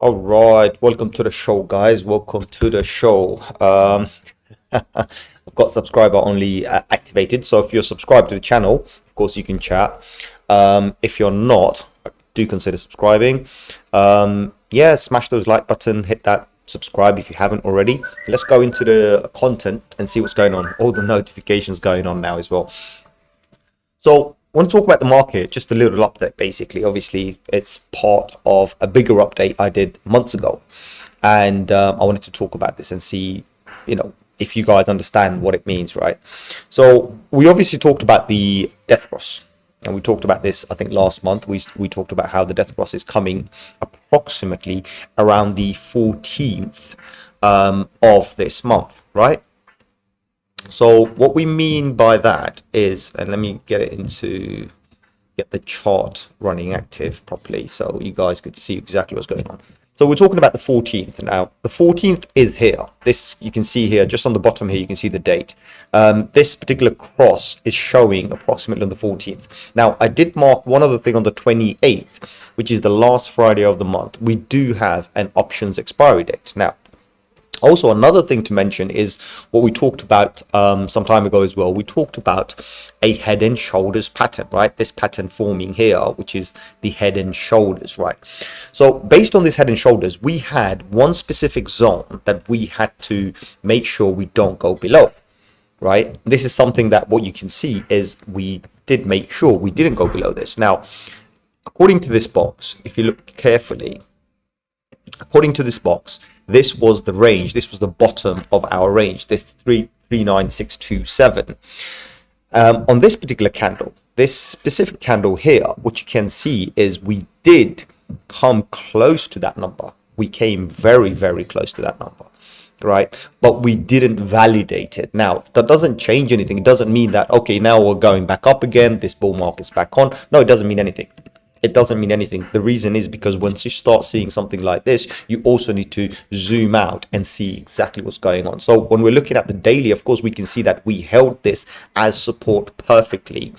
All right, welcome to the show, guys. Welcome to the show. I've got subscriber only activated, so if you're subscribed to the channel, of course you can chat. If you're not, do consider subscribing. Yeah, smash those like button, hit that subscribe if you haven't already. Let's go into the content and see what's going on. All the notifications going on now as well. So I want to talk about the market, just a little update basically. Obviously, it's part of a bigger update I did months ago. And I wanted to talk about this and see, if you guys understand what it means, right? So we obviously talked about the death cross. And we talked about this, I think, last month. We talked about how the death cross is coming approximately around the 14th of this month, right? So what we mean by that is, and let me get the chart running active properly so you guys could see exactly what's going on. So we're talking about the 14th now. The 14th is here. This you can see here, just on the bottom here, you can see the date. This particular cross is showing approximately on the 14th. Now, I did mark one other thing on the 28th, which is the last Friday of the month. We do have an options expiry date. Now, also, another thing to mention is what we talked about some time ago as well. We talked about a head and shoulders pattern, right? This pattern forming here, which is the head and shoulders, right? So based on this head and shoulders, we had one specific zone that we had to make sure we don't go below, right? This is something that what you can see is we did make sure we didn't go below this. Now, according to this box, if you look carefully, according to this box, this was the range. This was the bottom of our range, this 39627. On this particular candle, this specific candle here, what you can see is we did come close to that number. We came very, very close to that number, right? But we didn't validate it. Now, that doesn't change anything. It doesn't mean that, okay, now we're going back up again. This bull market's back on. No, it doesn't mean anything. It doesn't mean anything. The reason is because once you start seeing something like this, you also need to zoom out and see exactly what's going on. So when we're looking at the daily, of course, we can see that we held this as support perfectly,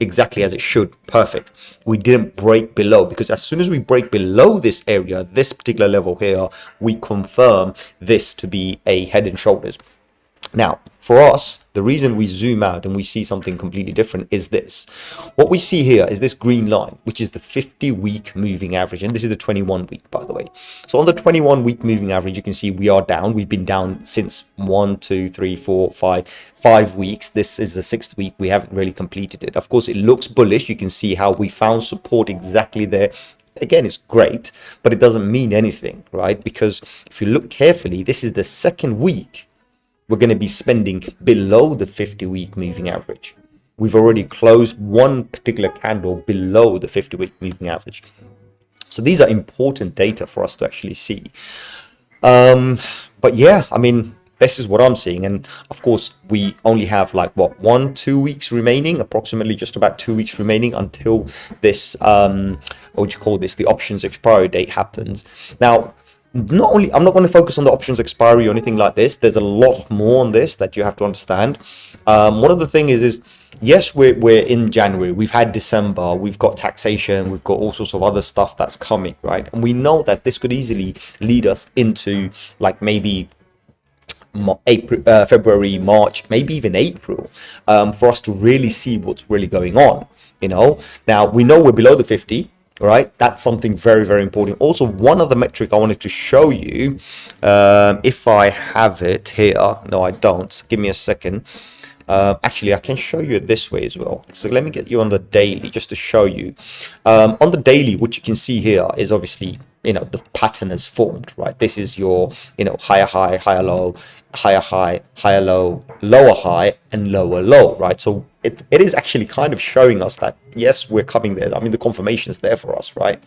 exactly as it should, perfect. We didn't break below, because as soon as we break below this area, this particular level here, we confirm this to be a head and shoulders. Now, for us, the reason we zoom out and we see something completely different is this. What we see here is this green line, which is the 50-week moving average. And this is the 21-week, by the way. So on the 21-week moving average, you can see we are down. We've been down since 5 weeks. This is the 6th week. We haven't really completed it. Of course, it looks bullish. You can see how we found support exactly there. Again, it's great, but it doesn't mean anything, right? Because if you look carefully, this is the 2nd week we're going to be spending below the 50-week moving average. We've already closed one particular candle below the 50-week moving average. So these are important data for us to actually see. But yeah, I mean, this is what I'm seeing. And of course, we only have like, 2 weeks remaining, approximately just about 2 weeks remaining until this, the options expiry date happens. Now, I'm not going to focus on the options expiry or anything like this. There's a lot more on this that you have to understand. One of the things is yes, we're in January. We've had December. We've got taxation. We've got all sorts of other stuff that's coming, right? And we know that this could easily lead us into like maybe April, February, March, maybe even April, for us to really see what's really going on. Now we know we're below the 50. Right, that's something very, very important. Also, one other metric I wanted to show you, if I have it here. No, I don't. Give me a second. Actually, I can show you it this way as well. So let me get you on the daily just to show you. On the daily, what you can see here is obviously, the pattern has formed, right? This is your, higher high, higher low, higher high, higher low, lower high, and lower low, right? So it is actually kind of showing us that, yes, we're coming there. I mean, the confirmation is there for us, right?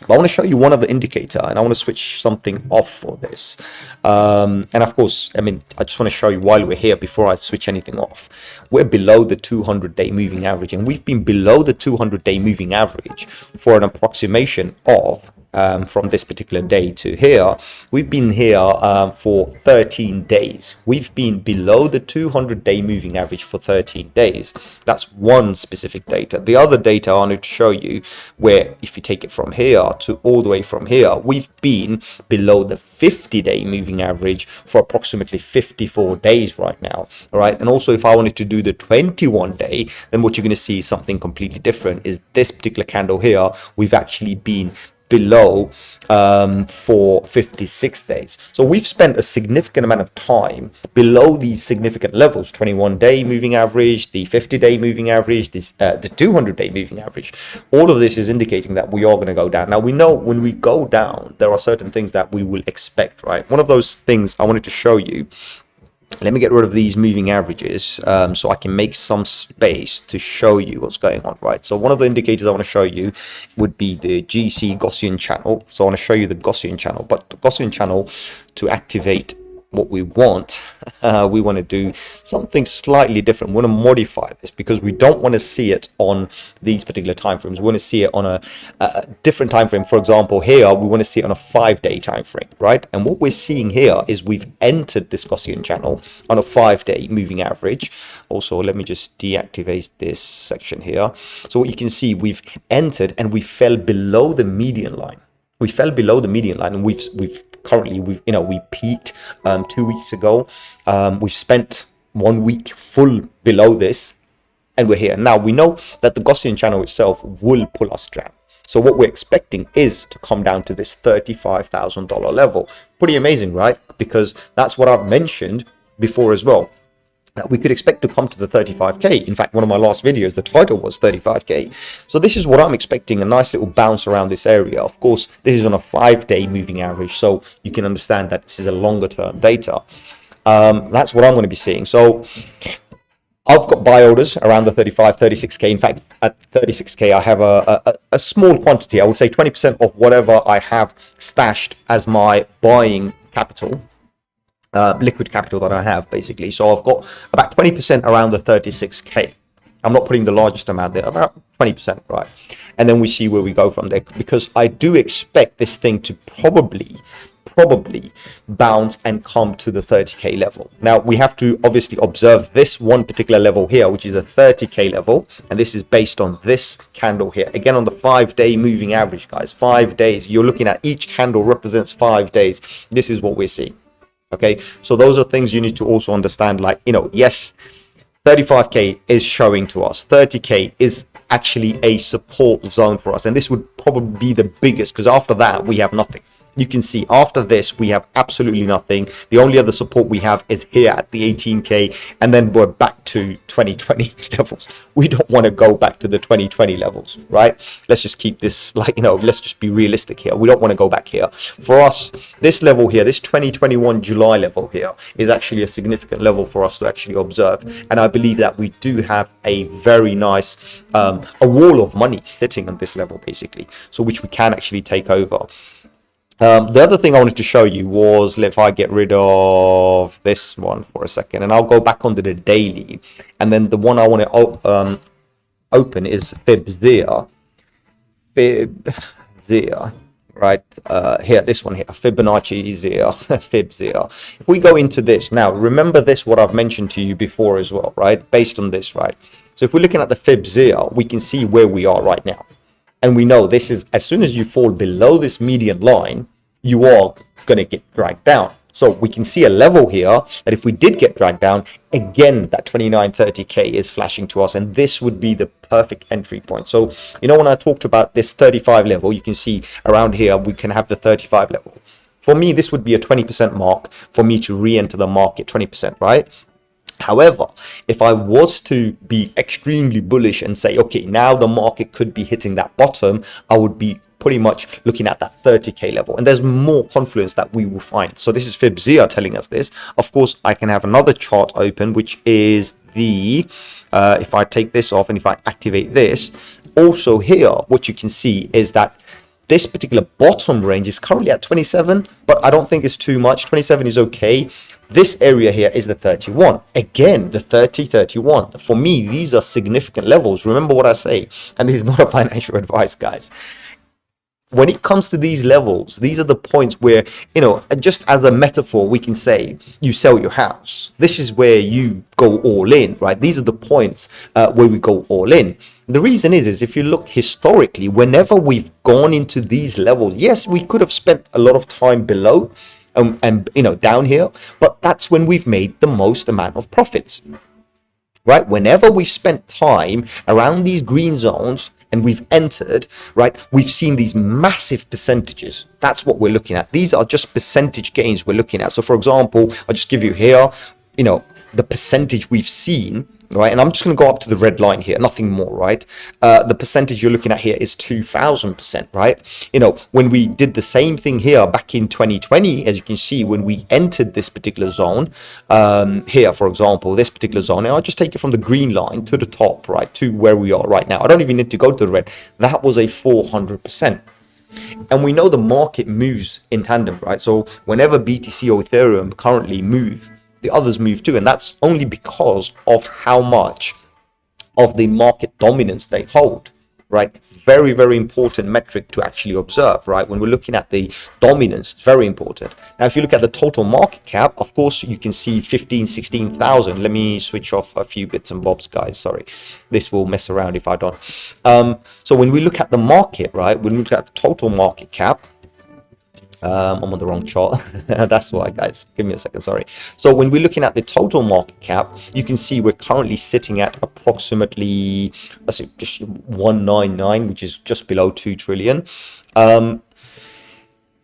But I want to show you one other indicator, and I want to switch something off for this. And of course, I mean, I just want to show you while we're here before I switch anything off. We're below the 200-day moving average, and we've been below the 200-day moving average for an approximation of from this particular day to here, we've been here for 13 days. We've been below the 200-day moving average for 13 days. That's one specific data. The other data I wanted to show you, where if you take it from here to all the way from here, we've been below the 50-day moving average for approximately 54 days right now. All right. And also, if I wanted to do the 21-day, then what you're going to see is something completely different. Is this particular candle here, we've actually been below for 56 days. So we've spent a significant amount of time below these significant levels: 21-day moving average, the 50-day moving average, the 200-day moving average. All of this is indicating that we are going to go down. Now, we know when we go down, there are certain things that we will expect, right? One of those things I wanted to show you. Let me get rid of these moving averages so I can make some space to show you what's going on, right? So one of the indicators I want to show you would be the GC Gaussian channel. So I want to show you the Gaussian channel, but the Gaussian channel, to activate what we want to do something slightly different. We want to modify this because we don't want to see it on these particular time frames. We want to see it on a different time frame. For example, here we want to see it on a 5-day time frame, right? And what we're seeing here is we've entered this Gaussian channel on a 5-day moving average. Also, let me just deactivate this section here. So what you can see, we've entered and we fell below the median line. We fell below the median line, and we've currently we peaked 2 weeks ago. We've spent 1 week full below this, and we're here now. We know that the Gaussian channel itself will pull us down. So what we're expecting is to come down to this $35,000 level. Pretty amazing, right? Because that's what I've mentioned before as well, that we could expect to come to the 35k. In fact, one of my last videos, the title was 35k. So this is what I'm expecting, a nice little bounce around this area. Of course, this is on a 5-day moving average, so you can understand that this is a longer term data. That's what I'm going to be seeing. So I've got buy orders around the 35, 36k. In fact, at 36k, I have a small quantity. I would say 20% of whatever I have stashed as my buying capital. Liquid capital that I have, basically. So I've got about 20% around the 36k. I'm not putting the largest amount there, about 20%, right? And then we see where we go from there, because I do expect this thing to probably bounce and come to the 30k level. Now, we have to obviously observe this one particular level here, which is the 30k level, and this is based on this candle here, again on the 5-day moving average, guys. 5 days, you're looking at each candle represents 5 days. This is what we're seeing. Okay, so those are things you need to also understand. Like, yes, 35k is showing to us, 30k is actually a support zone for us, and this would probably be the biggest, because after that we have nothing. You can see after this we have absolutely nothing. The only other support we have is here at the 18k, and then we're back to 2020 levels. We don't want to go back to the 2020 levels, right? Let's just keep this, let's just be realistic here. We don't want to go back here. For us, this level here, this 2021 July level here, is actually a significant level for us to actually observe, and I believe that we do have a very nice a wall of money sitting on this level, basically, so which we can actually take over. The other thing I wanted to show you was, if I get rid of this one for a second, and I'll go back onto the daily, and then the one I want to open is Fibzia, right here, this one here, Fibonacci Fibzia. If we go into this now, remember this, what I've mentioned to you before as well, right? Based on this, right? So if we're looking at the Fibzia, we can see where we are right now. And we know this is, as soon as you fall below this median line, you are going to get dragged down. So we can see a level here that if we did get dragged down, again, that 2930k is flashing to us, and this would be the perfect entry point. So, when I talked about this 35 level, you can see around here, we can have the 35 level. For me, this would be a 20% mark for me to re-enter the market, 20%, right? However, if I was to be extremely bullish and say, okay, now the market could be hitting that bottom, I would be pretty much looking at that 30k level, and there's more confluence that we will find. So this is Fibzia telling us this. Of course, I can have another chart open, which is the if I take this off and if I activate this, also here what you can see is that this particular bottom range is currently at 27, but I don't think it's too much. 27 is okay. This area here is the 31. Again, the 30, 31. For me, these are significant levels. Remember what I say, and this is not a financial advice, guys. when it comes to these levels, these are the points where, just as a metaphor, we can say you sell your house. This is where you go all in, right? These are the points where we go all in. The reason is if you look historically, whenever we've gone into these levels, yes, we could have spent a lot of time below and down here, but that's when we've made the most amount of profits, right? Whenever we've spent time around these green zones and we've entered, right, we've seen these massive percentages. That's what we're looking at. These are just percentage gains we're looking at. So for example, I'll just give you here, the percentage we've seen, right? And I'm just going to go up to the red line here, nothing more, right? The percentage you're looking at here is 2000%, right? When we did the same thing here back in 2020, as you can see, when we entered this particular zone, here, for example, this particular zone, and I'll just take it from the green line to the top, right, to where we are right now. I don't even need to go to the red. That was a 400%. And we know the market moves in tandem, right? So whenever BTC or Ethereum currently move, the others move too, and that's only because of how much of the market dominance they hold, right? Very, very important metric to actually observe, right? When we're looking at the dominance, it's very important. Now, if you look at the total market cap, of course, you can see 16,000. Let me switch off a few bits and bobs, guys. Sorry, this will mess around if I don't. So when we look at the market, right? When we look at the total market cap, I'm on the wrong chart. That's why, guys. Give me a second. Sorry. So when we're looking at the total market cap, you can see we're currently sitting at approximately, let's see, just 199, which is just below 2 trillion.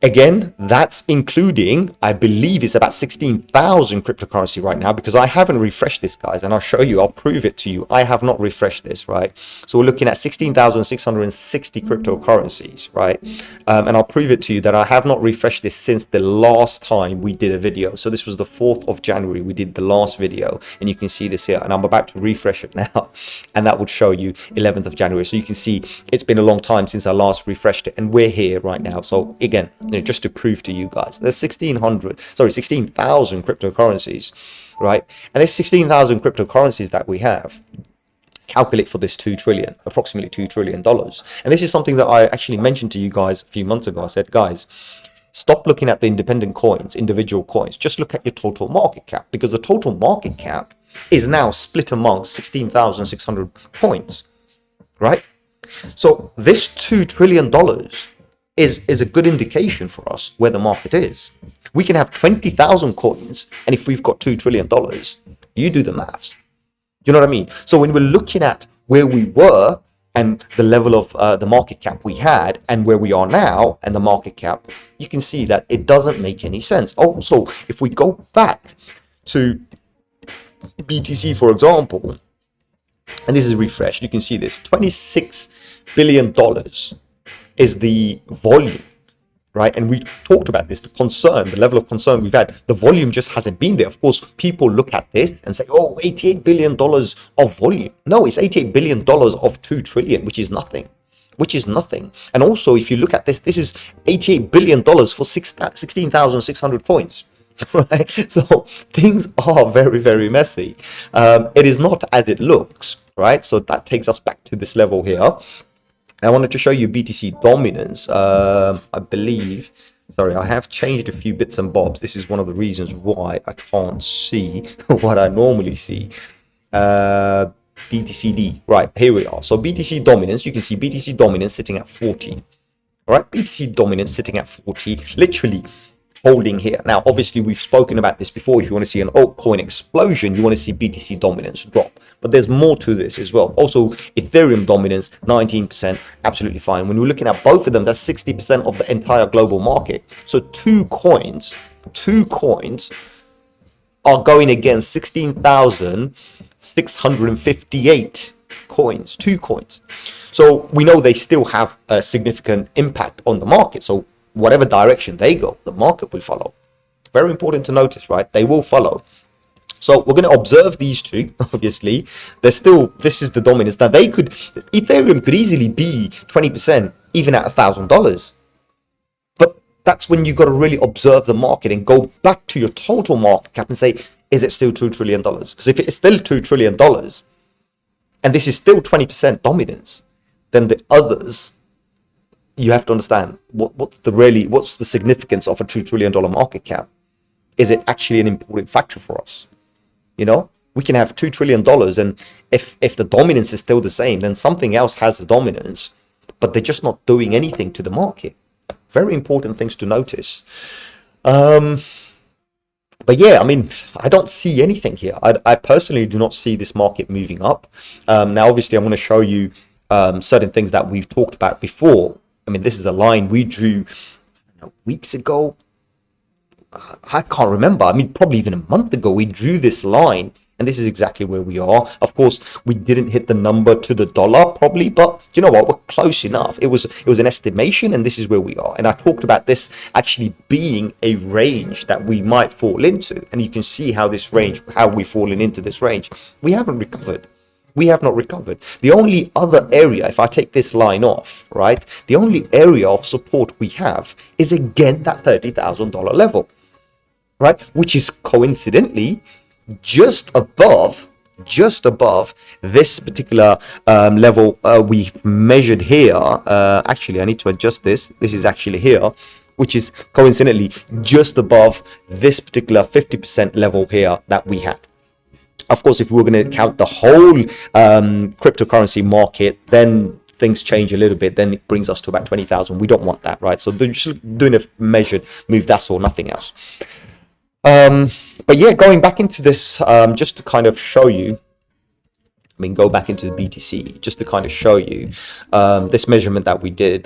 Again, that's including, I believe it's about 16,000 cryptocurrency right now, because I haven't refreshed this, guys, and I'll show you, I'll prove it to you. I have not refreshed this, right? So we're looking at 16,660 cryptocurrencies, right? And I'll prove it to you that I have not refreshed this since the last time we did a video. So this was the 4th of January, we did the last video, and you can see this here, and I'm about to refresh it now, and that would show you 11th of January. So you can see it's been a long time since I last refreshed it, and we're here right now. So again, just to prove to you guys, there's 16,000 cryptocurrencies, right? And there's 16,000 cryptocurrencies that we have. Calculate for this 2 trillion, approximately $2 trillion. And this is something that I actually mentioned to you guys a few months ago. I said, guys, stop looking at the independent coins, individual coins. Just look at your total market cap, because the total market cap is now split amongst 16,600 coins, right? So this $2 trillion is a good indication for us where the market is. We can have 20,000 coins, and if we've got $2 trillion, you do the maths. You know what I mean? So when we're looking at where we were and the level of the market cap we had and where we are now and the market cap, you can see that it doesn't make any sense. Also, if we go back to BTC, for example, and this is refreshed, you can see this, $26 billion is the volume, right? And we talked about this, the concern, the level of concern we've had. The volume just hasn't been there. Of course, people look at this and say, oh, $88 billion of volume. No, it's $88 billion of 2 trillion, which is nothing. And also, if you look at this, this is $88 billion for 16,600 coins. Right? So things are very, very messy. It is not as it looks, right? So that takes us back to this level here. I wanted to show you BTC dominance. I believe, sorry, I have changed a few bits and bobs. This is one of the reasons why I can't see what I normally see. BTCD, right, here we are. So BTC dominance, you can see BTC dominance sitting at 40. All right, BTC dominance sitting at 40, literally holding here. Now, obviously, we've spoken about this before. If you want to see an altcoin explosion, you want to see BTC dominance drop. But there's more to this as well. Also, Ethereum dominance, 19%, absolutely fine. When we're looking at both of them, that's 60% of the entire global market. So two coins are going against 16,658 coins, two coins. So we know they still have a significant impact on the market. So whatever direction they go, the market will follow. Very important to notice, right? They will follow. So we're going to observe these two. Obviously, they're still, this is the dominance. Now Ethereum could easily be 20% even at $1,000. But that's when you got to really observe the market and go back to your total market cap and say, is it still $2 trillion? Because if it's still $2 trillion and this is still 20% dominance, then the others, you have to understand what's the significance of a $2 trillion market cap. Is it actually an important factor for us? You know, we can have $2 trillion, and if the dominance is still the same, then something else has the dominance, but they're just not doing anything to the market. Very important things to notice. But yeah, I mean, I don't see anything here. I personally do not see this market moving up. Now, obviously, I'm going to show you certain things that we've talked about before. I mean, this is a line we drew weeks ago. I can't remember. I mean, probably even a month ago, we drew this line, and this is exactly where we are. Of course, we didn't hit the number to the dollar probably, but you know what? We're close enough. It was an estimation, and this is where we are. And I talked about this actually being a range that we might fall into, and you can see how we've fallen into this range. We haven't recovered. We have not recovered. The only other area, if I take this line off, right, the only area of support we have is again that $30,000 level. Right, which is coincidentally just above this particular level we measured here. Actually, I need to adjust this. This is actually here, which is coincidentally just above this particular 50% level here that we had. Of course, if we were going to count the whole cryptocurrency market, then things change a little bit. Then it brings us to about 20,000. We don't want that, right? So they're just doing a measured move. That's all, nothing else. But yeah, going back into this, just to kind of show you, I mean, go back into the BTC, just to kind of show you this measurement that we did.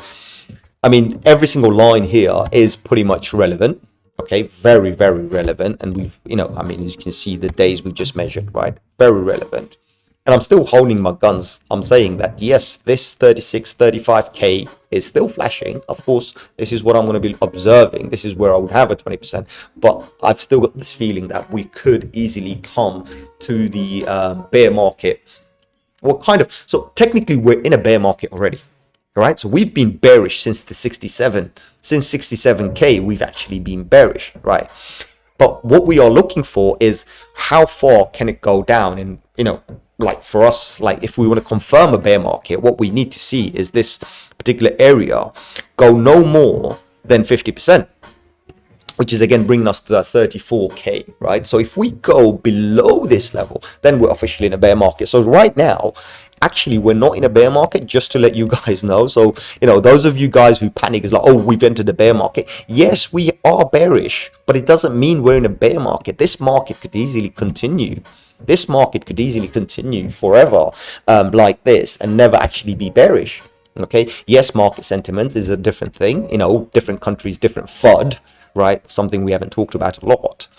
I mean, every single line here is pretty much relevant. Okay, very, very relevant. And we've, you know, I mean, as you can see, the days we just measured, right? Very relevant. And I'm still holding my guns. I'm saying that, yes, this 36, 35K is still flashing. Of course, this is what I'm going to be observing. This is where I would have a 20%. But I've still got this feeling that we could easily come to the bear market. Well, kind of. So technically, we're in a bear market already. All right. So we've been bearish since the 67. Since 67K, we've actually been bearish. Right. But what we are looking for is how far can it go down? And, you know, like for us, like if we want to confirm a bear market, what we need to see is this particular area go no more than 50%, which is again bringing us to that 34K, right? So if we go below this level, then we're officially in a bear market. So right now, actually, we're not in a bear market, just to let you guys know. So, you know, those of you guys who panic is like, oh, we've entered the bear market. Yes, we are bearish, but it doesn't mean we're in a bear market. This market could easily continue. This market could easily continue forever like this and never actually be bearish. Okay. Yes, market sentiment is a different thing. You know, different countries, different FUD, right? Something we haven't talked about a lot.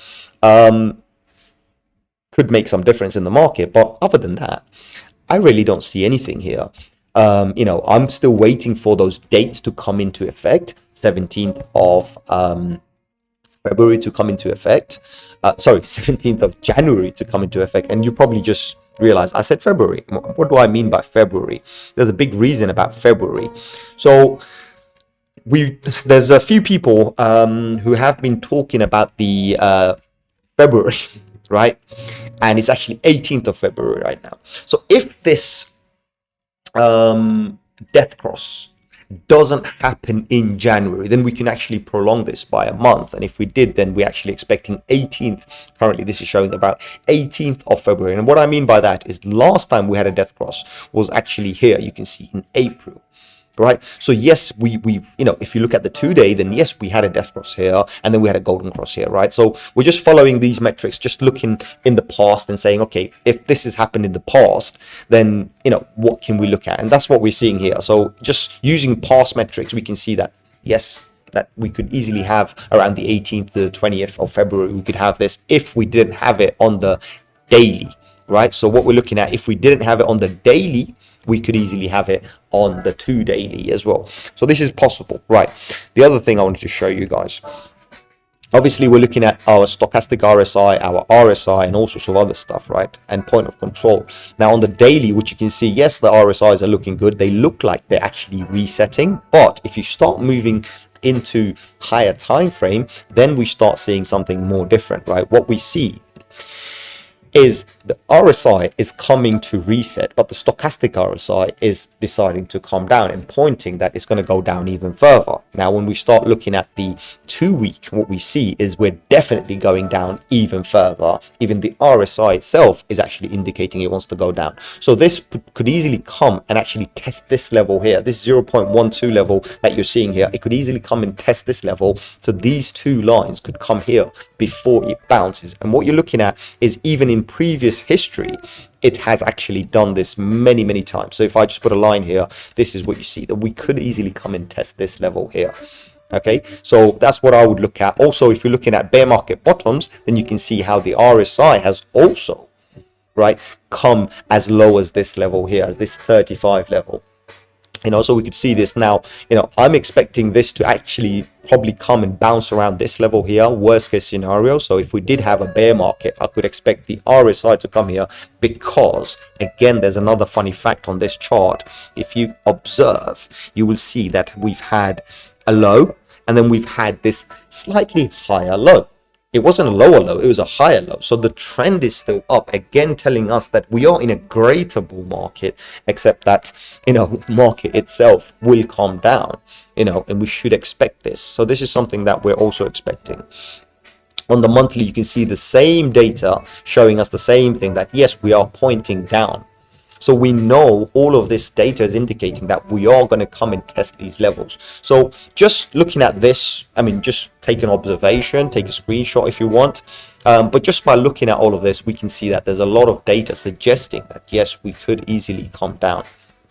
Could make some difference in the market. But other than that, I really don't see anything here. You know, I'm still waiting for those dates to come into effect. 17th of February to come into effect. 17th of January to come into effect. And you probably just realize I said February. What do I mean by February? There's a big reason about February. So there's a few people who have been talking about the February, right? And it's actually 18th of February right now. So if this death cross doesn't happen in January, then we can actually prolong this by a month. And if we did, then we're actually expecting 18th. Currently, this is showing about 18th of February. And what I mean by that is last time we had a death cross was actually here. You can see in April. Right. So yes, we you know, if you look at the 2-day, then yes, we had a death cross here and then we had a golden cross here. Right. So we're just following these metrics, just looking in the past and saying, OK, if this has happened in the past, then, you know, what can we look at? And that's what we're seeing here. So just using past metrics, we can see that, yes, that we could easily have around the 18th to the 20th of February. We could have this if we didn't have it on the daily. Right. So what we're looking at, if we didn't have it on the daily, we could easily have it on the 2 daily as well. So this is possible, right? The other thing I wanted to show you guys, obviously we're looking at our stochastic RSI, our RSI, and all sorts of other stuff, right? And point of control. Now on the daily, which you can see, yes, the RSIs are looking good. They look like they're actually resetting. But if you start moving into higher time frame, then we start seeing something more different, right? What we see is the RSI is coming to reset, but the stochastic RSI is deciding to come down and pointing that it's going to go down even further. Now, when we start looking at the 2-week, what we see is we're definitely going down even further. Even the RSI itself is actually indicating it wants to go down. So this could easily come and actually test this level here, this 0.12 level that you're seeing here. It could easily come and test this level. So these two lines could come here before it bounces. And what you're looking at is, even in previous history, it has actually done this many times. So if I just put a line here, this is what you see, that we could easily come and test this level here. Okay, so that's what I would look at. Also, if you're looking at bear market bottoms, then you can see how the RSI has also, right, come as low as this level here, as this 35 level. You know, so we could see this now. You know, I'm expecting this to actually probably come and bounce around this level here, worst case scenario. So if we did have a bear market, I could expect the RSI to come here, because again, there's another funny fact on this chart. If you observe, you will see that we've had a low, and then we've had this slightly higher low. It wasn't a lower low, it was a higher low. So the trend is still up, again telling us that we are in a greater bull market, except that, you know, market itself will calm down, you know, and we should expect this. So this is something that we're also expecting. On the monthly, you can see the same data showing us the same thing, that yes, we are pointing down. So we know all of this data is indicating that we are going to come and test these levels. So just looking at this, I mean, just take an observation, take a screenshot if you want. But just by looking at all of this, we can see that there's a lot of data suggesting that, yes, we could easily come down.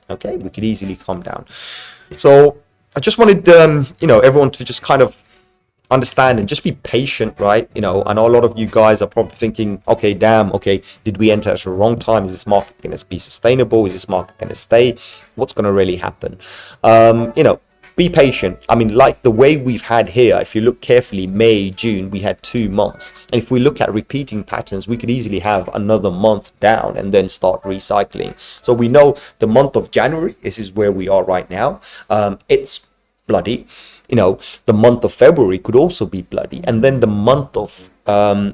Okay, we could easily come down. So I just wanted, you know, everyone to just kind of understand and just be patient, right? You know, I know a lot of you guys are probably thinking, okay, damn, okay, did we enter at the wrong time? Is this market going to be sustainable? Is this market going to stay? What's going to really happen? You know, be patient. I mean, like the way we've had here, if you look carefully, May, June, we had 2 months. And if we look at repeating patterns, we could easily have another month down and then start recycling. So we know the month of January, this is where we are right now. It's bloody. You know, the month of February could also be bloody. And then the month of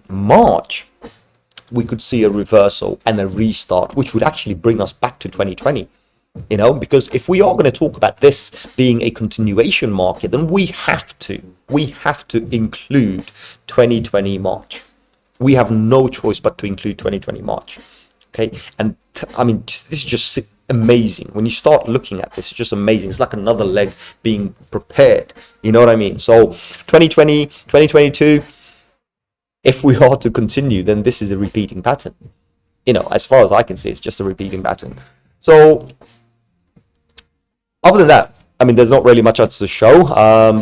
March, we could see a reversal and a restart, which would actually bring us back to 2020. You know, because if we are going to talk about this being a continuation market, then we have to include 2020 March. We have no choice but to include 2020 March. Okay, and I mean, this is just amazing. When you start looking at this, it's just amazing. It's like another leg being prepared. You know what I mean? So 2020, 2022, if we are to continue, then this is a repeating pattern. You know, as far as I can see, it's just a repeating pattern. So other than that, I mean, there's not really much else to show.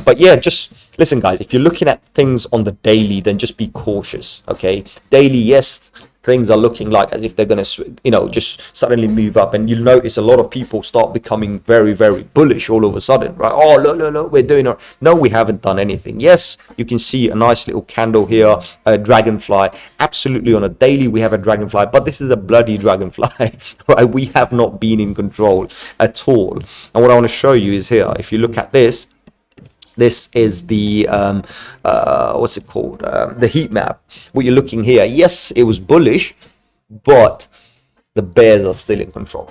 But yeah, just listen, guys, if you're looking at things on the daily, then just be cautious. Okay, daily, yes, things are looking like as if they're going to, you know, just suddenly move up. And you'll notice a lot of people start becoming very bullish all of a sudden, right? Oh, look, we're doing it. No, we haven't done anything. Yes, you can see a nice little candle here, a dragonfly. Absolutely, on a daily, we have a dragonfly, but this is a bloody dragonfly, right? We have not been in control at all. And what I want to show you is here, if you look at this, this is the what's it called, the heat map. What you're looking here, yes, it was bullish, but the bears are still in control.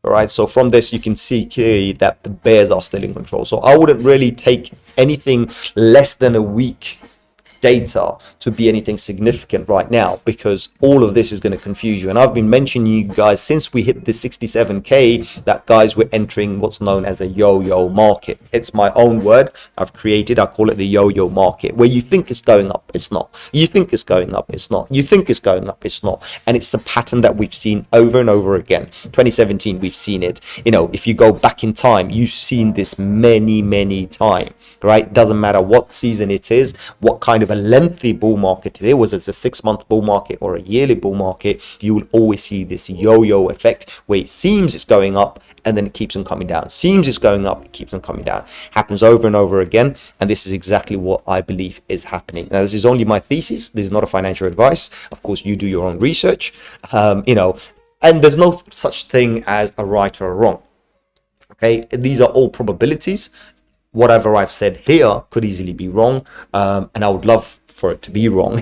All right, so from this you can see clearly that the bears are still in control. So I wouldn't really take anything less than a week data to be anything significant right now, because all of this is going to confuse you. And I've been mentioning you guys since we hit the 67k that, guys, we're entering what's known as a yo-yo market. It's my own word I've created. I call it the yo-yo market, where you think it's going up, it's not. You think it's going up, it's not. You think it's going up, it's not. And it's a pattern that we've seen over and over again. 2017, we've seen it. You know, if you go back in time, you've seen this many times, right? Doesn't matter what season it is, what kind of a lengthy bull market it was, it's a 6-month bull market or a yearly bull market, you will always see this yo-yo effect where it seems it's going up and then it keeps on coming down. Seems it's going up, it keeps on coming down. Happens over and over again, and this is exactly what I believe is happening. Now, this is only my thesis. This is not a financial advice. Of course, you do your own research, you know, and there's no such thing as a right or a wrong. Okay, these are all probabilities. Whatever I've said here could easily be wrong, and I would love for it to be wrong,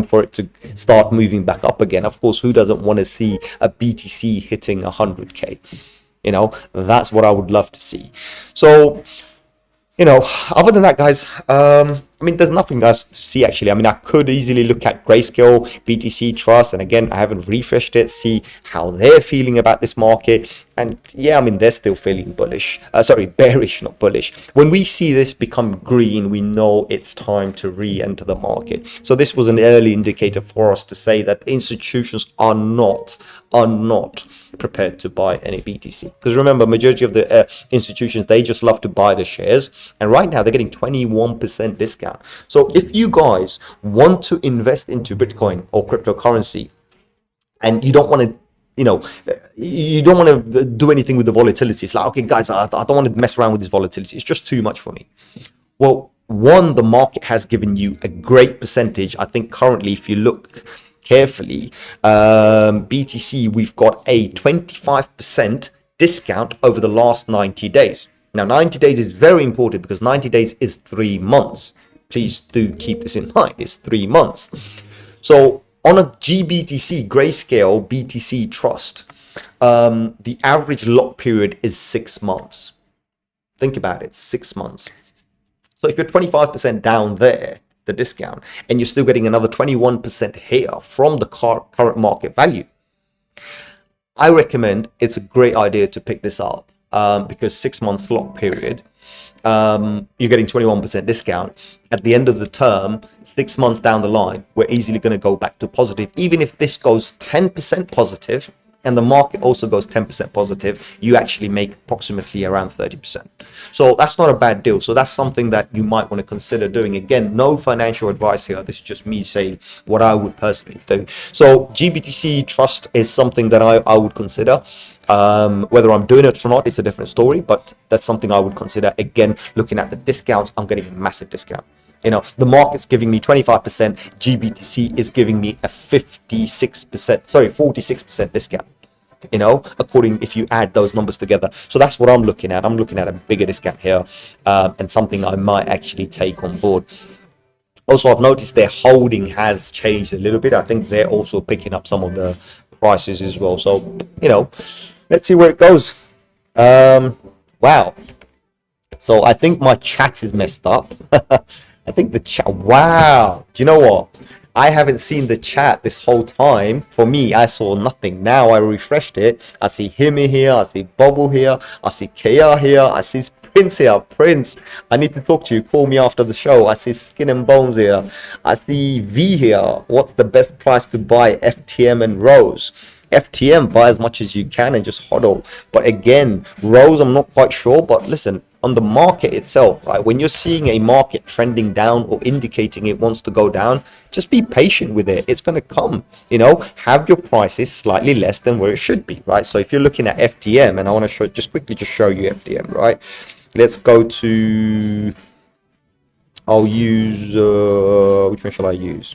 for it to start moving back up again. Of course, who doesn't want to see a BTC hitting 100K? You know, that's what I would love to see. So, you know, other than that, guys, I mean, there's nothing else to see, actually. I mean, I could easily look at Grayscale, BTC Trust, and again, I haven't refreshed it, see how they're feeling about this market. And yeah, I mean, they're still feeling bullish. Sorry, bearish, not bullish. When we see this become green, we know it's time to re-enter the market. So this was an early indicator for us to say that institutions are not prepared to buy any BTC. Because remember, majority of the institutions, they just love to buy the shares. And right now, they're getting 21% discount. So if you guys want to invest into Bitcoin or cryptocurrency, and you don't want to, you know, you don't want to do anything with the volatility. It's like, okay, guys, I don't want to mess around with this volatility. It's just too much for me. Well, one, the market has given you a great percentage. I think currently, if you look carefully, BTC, we've got a 25% discount over the last 90 days. Now, 90 days is very important because 90 days is 3 months. Please do keep this in mind. It's 3 months. So on a GBTC, Grayscale BTC Trust, the average lock period is 6 months. Think about it, 6 months. So if you're 25% down there, the discount, and you're still getting another 21% here from the current market value, I recommend it's a great idea to pick this up, because 6 months lock period, you're getting 21% discount. At the end of the term, 6 months down the line, we're easily going to go back to positive. Even if this goes 10% positive and the market also goes 10% positive, you actually make approximately around 30%. So that's not a bad deal. So that's something that you might want to consider doing. Again, no financial advice here. This is just me saying what I would personally do. So GBTC Trust is something that I would consider. Whether I'm doing it or not, it's a different story, but that's something I would consider. Again, looking at the discounts, I'm getting a massive discount. You know, the market's giving me 25%, GBTC is giving me a 46% discount. You know, according, if you add those numbers together. So that's what I'm looking at. I'm looking at a bigger discount here, and something I might actually take on board. Also, I've noticed their holding has changed a little bit. I think they're also picking up some of the prices as well. So, you know, let's see where it goes. Wow. So I think my chat is messed up. I think the chat, wow. Do you know what? I haven't seen the chat this whole time. For me, I saw nothing. Now I refreshed it. I see Himi here. I see Bubble here. I see KR here. I see Prince here. Prince, I need to talk to you. Call me after the show. I see Skin and Bones here. I see V here. What's the best price to buy FTM and Rose? FTM, buy as much as you can and just hodl. But again, Rose, I'm not quite sure. But listen, on the market itself, right, when you're seeing a market trending down or indicating it wants to go down, just be patient with it. It's going to come. You know, have your prices slightly less than where it should be, right? So if you're looking at FTM, and I want to show, just quickly just show you FTM, right? Let's go to, I'll use, which one shall I use?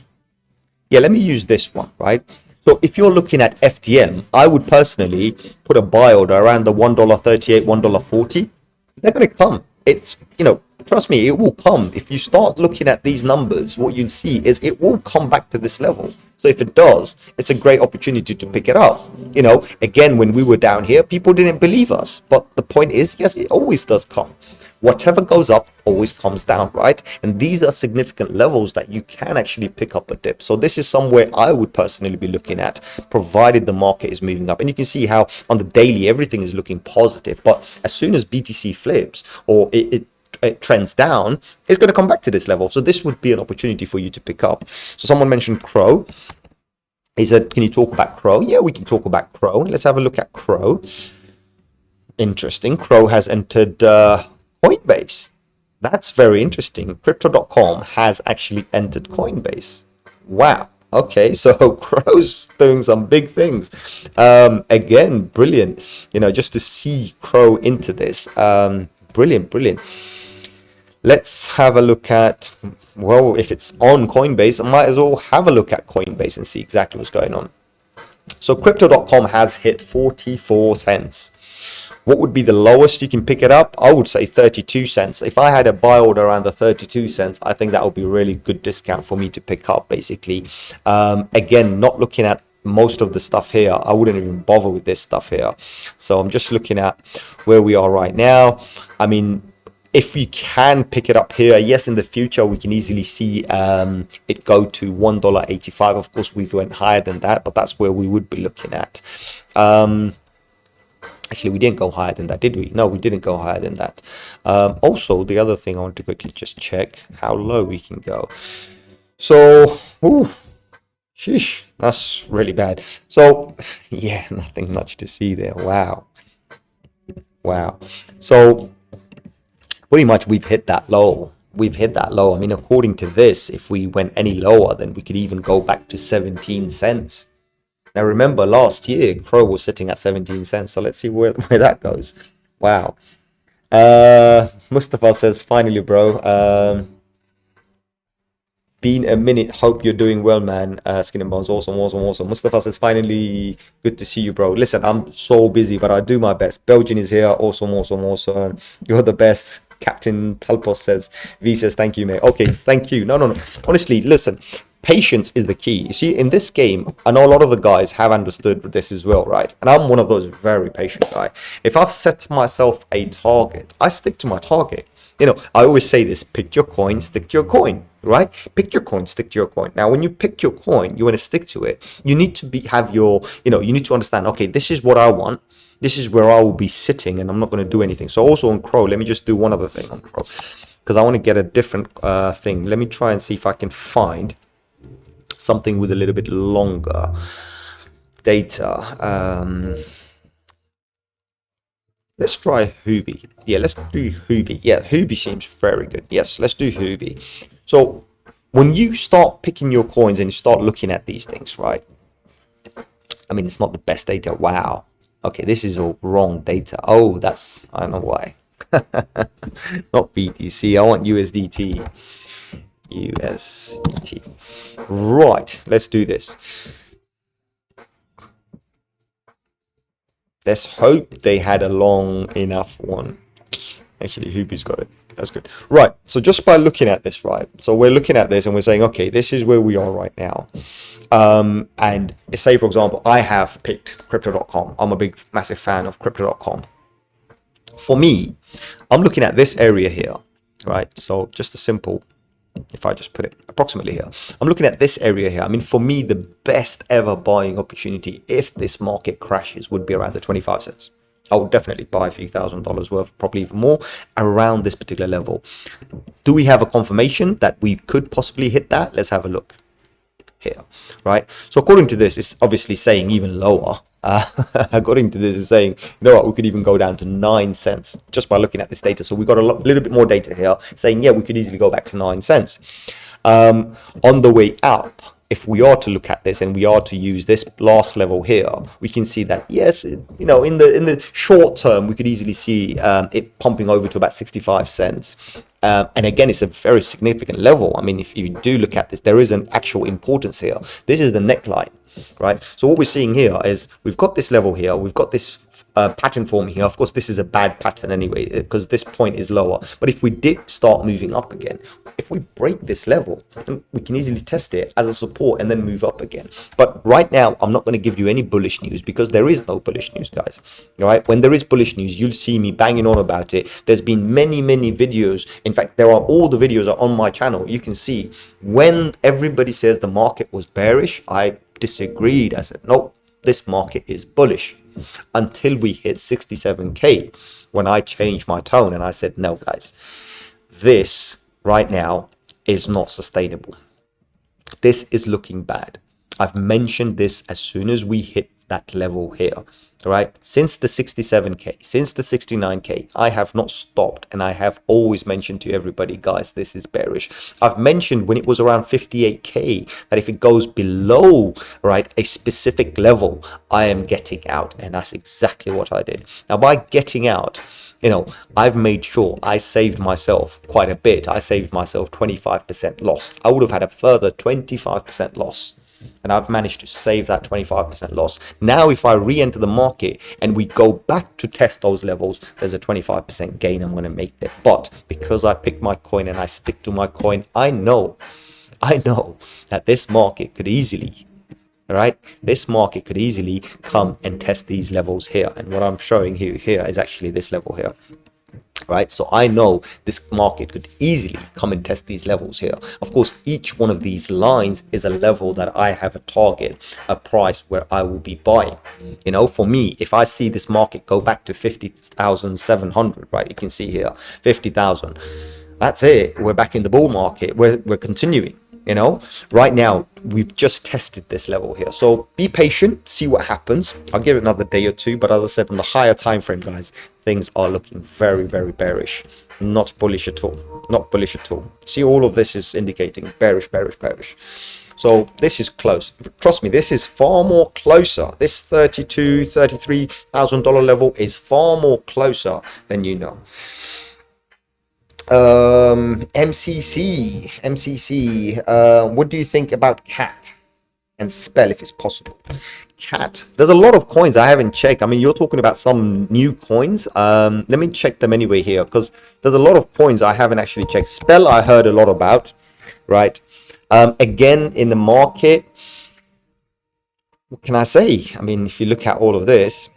Yeah, let me use this one, right? So if you're looking at FTM, I would personally put a buy order around the $1.38, $1.40. They're going to come. It's, you know, trust me, it will come. If you start looking at these numbers, what you'll see is it will come back to this level. So if it does, it's a great opportunity to pick it up. You know, again, when we were down here, people didn't believe us. But the point is, yes, it always does come. Whatever goes up always comes down, right? And these are significant levels that you can actually pick up a dip. So this is somewhere I would personally be looking at, provided the market is moving up. And you can see how on the daily, everything is looking positive. But as soon as BTC flips or it trends down, it's going to come back to this level. So this would be an opportunity for you to pick up. So someone mentioned Crow. He said, can you talk about Crow? Yeah, we can talk about Crow. Let's have a look at Crow. Interesting. Crow has entered Coinbase. That's very interesting. Crypto.com has actually entered Coinbase. Wow. Okay, so Crow's doing some big things. Again, brilliant. You know, just to see Crow into this. Brilliant. Let's have a look at, well, if it's on Coinbase, I might as well have a look at Coinbase and see exactly what's going on. So Crypto.com has hit 44 cents. What would be the lowest you can pick it up? I would say 32 cents. If I had a buy order around the 32 cents, I think that would be a really good discount for me to pick up, basically. Again, not looking at most of the stuff here. I wouldn't even bother with this stuff here. So I'm just looking at where we are right now. I mean, if we can pick it up here, yes, in the future we can easily see it go to $1.85. Of course, we've went higher than that, but that's where we would be looking at. Actually, we didn't go higher than that, did we? No, we didn't go higher than that. Also, the other thing I want to quickly just check how low we can go. So, sheesh, that's really bad. So, yeah, nothing much to see there. Wow. So, pretty much we've hit that low. I mean, according to this, if we went any lower, then we could even go back to 17 cents. Now, remember, last year, Crow was sitting at 17 cents. So let's see where that goes. Wow. Mustafa says, finally, bro. Been a minute. Hope you're doing well, man. Skin and Bones, awesome. Mustafa says, finally, good to see you, bro. Listen, I'm so busy, but I do my best. Belgian is here. Awesome. You're the best. Captain Talpos says, V says, thank you, mate. Okay, thank you. No. Honestly, listen. Patience is the key. You see, in this game, I know a lot of the guys have understood this as well, right? And I'm one of those very patient guy. If I've set myself a target, I stick to my target. You know, I always say this: pick your coin, stick to your coin, right? Pick your coin, stick to your coin. Now, when you pick your coin, you want to stick to it. You need to have your, you need to understand. Okay, this is what I want. This is where I will be sitting, and I'm not going to do anything. So also on Crow, let me just do one other thing on Crow, because I want to get a different thing. Let me try and see if I can find something with a little bit longer data. Let's try Hubi. Yeah, let's do Hubi. Yeah, Hubi seems very good. Yes, let's do Hubi. So when you start picking your coins and you start looking at these things, right? I mean, it's not the best data. Wow. Okay, this is all wrong data. Oh, I don't know why. Not BTC. I want USDT. USDT. Right, let's do this. Let's hope they had a long enough one. Actually, Hubi's got it. That's good. Right, so just by looking at this, right? So we're looking at this and we're saying, okay, this is where we are right now. And say, for example, I have picked crypto.com. I'm a big, massive fan of crypto.com. For me, I'm looking at this area here, right? So just a simple, if I just put it approximately here, I'm looking at this area here. I mean, for me, the best ever buying opportunity if this market crashes would be around the 25 cents. I would definitely buy a few $1,000s worth, probably even more, around this particular level. Do we have a confirmation that we could possibly hit that? Let's have a look here, right? So according to this, it's obviously saying even lower. According to this, it's saying, you know what, we could even go down to 9 cents just by looking at this data. So we got a little bit more data here saying, yeah, we could easily go back to 9 cents. On the way up, if we are to look at this and we are to use this last level here, we can see that, yes, in the short term, we could easily see it pumping over to about 65 cents. And again, it's a very significant level. I mean, if you do look at this, there is an actual importance here. This is the neckline, right? So what we're seeing here is we've got this level here. We've got this pattern forming here. Of course, this is a bad pattern anyway, because this point is lower. But if we did start moving up again, if we break this level, we can easily test it as a support and then move up again. But right now, I'm not going to give you any bullish news because there is no bullish news, guys. All right. When there is bullish news, you'll see me banging on about it. There's been many videos. In fact, all the videos are on my channel. You can see when everybody says the market was bearish, I disagreed. I said, nope, this market is bullish until we hit 67K, when I changed my tone and I said, no, guys, this right now is not sustainable. This is looking bad. I've mentioned this as soon as we hit that level here, right? Since the 67K, since the 69K, I have not stopped, and I have always mentioned to everybody, guys, this is bearish. I've mentioned when it was around 58K that if it goes below, right, a specific level, I am getting out, and that's exactly what I did. Now, by getting out, I've made sure I saved myself quite a bit. I saved myself 25% loss. I would have had a further 25% loss, and I've managed to save that 25% loss. Now if I re-enter the market and we go back to test those levels, there's a 25% gain I'm going to make there. But because I picked my coin and I stick to my coin, I know that this market could easily, right, this market could easily come and test these levels here. And what I'm showing you here is actually this level here, right? So I know this market could easily come and test these levels here. Of course, each one of these lines is a level that I have a target, a price where I will be buying. You know, for me, if I see this market go back to 50,700, right, you can see here 50,000, that's it, we're back in the bull market, we're continuing. You know, right now we've just tested this level here, so be patient, see what happens. I'll give it another day or two, but as I said, on the higher time frame, guys, things are looking very, very bearish. Not bullish at all, not bullish at all. See, all of this is indicating bearish, bearish, bearish. So this is close. Trust me, this is far more closer. This $33,000 level is far more closer than you know. MCC, what do you think about CAT and spell if it's possible? CAT, there's a lot of coins I haven't checked. I mean, you're talking about some new coins. Let me check them anyway here, because there's a lot of coins I haven't actually checked. Spell I heard a lot about, right? Again, in the market, what can I say? I mean, if you look at all of this,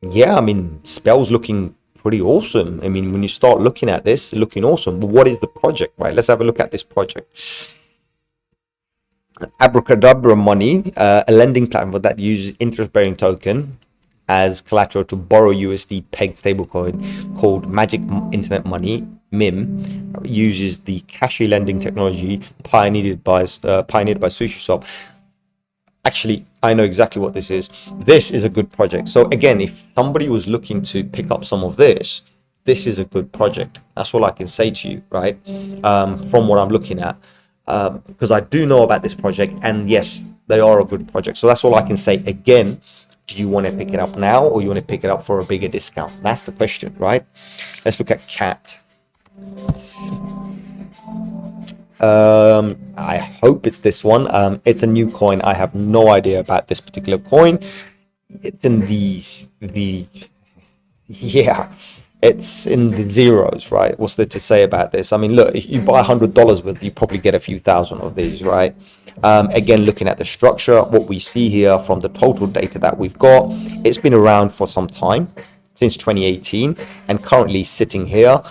yeah, I mean, spell's looking pretty awesome. I mean, when you start looking at this, looking awesome. But what is the project, right? Let's have a look at this project. Abracadabra Money, a lending platform that uses interest-bearing token as collateral to borrow USD pegged stablecoin called Magic Internet Money, MIM, uses the cashy lending technology pioneered by SushiSwap. Actually, I know exactly what this is. This is a good project. So again, if somebody was looking to pick up some of this, this is a good project. That's all I can say to you, right? From what I'm looking at, because I do know about this project, and yes, they are a good project. So that's all I can say. Again, do you want to pick it up now, or you want to pick it up for a bigger discount? That's the question, right? Let's look at CAT. I hope it's this one. It's a new coin. I have no idea about this particular coin. It's in it's in the zeros, right? What's there to say about this? I mean, look, if you buy $100 worth, you probably get a few thousand of these, right? Again, looking at the structure, what we see here from the total data that we've got, it's been around for some time, since 2018, and currently sitting here.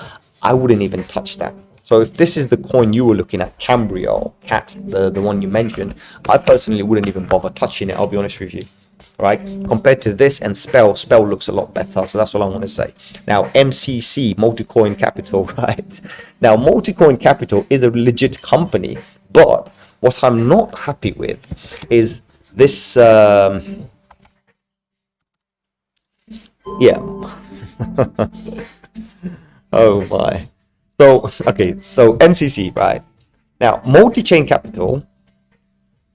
I wouldn't even touch that. So if this is the coin you were looking at, Cambria or CAT, the one you mentioned, I personally wouldn't even bother touching it, I'll be honest with you, right? Compared to this and Spell looks a lot better. So that's all I want to say. Now, MCC, Multicoin Capital, right? Now, Multicoin Capital is a legit company, but what I'm not happy with is this, yeah. Oh my. So, okay, so MCC, right? Now, Multi-Chain Capital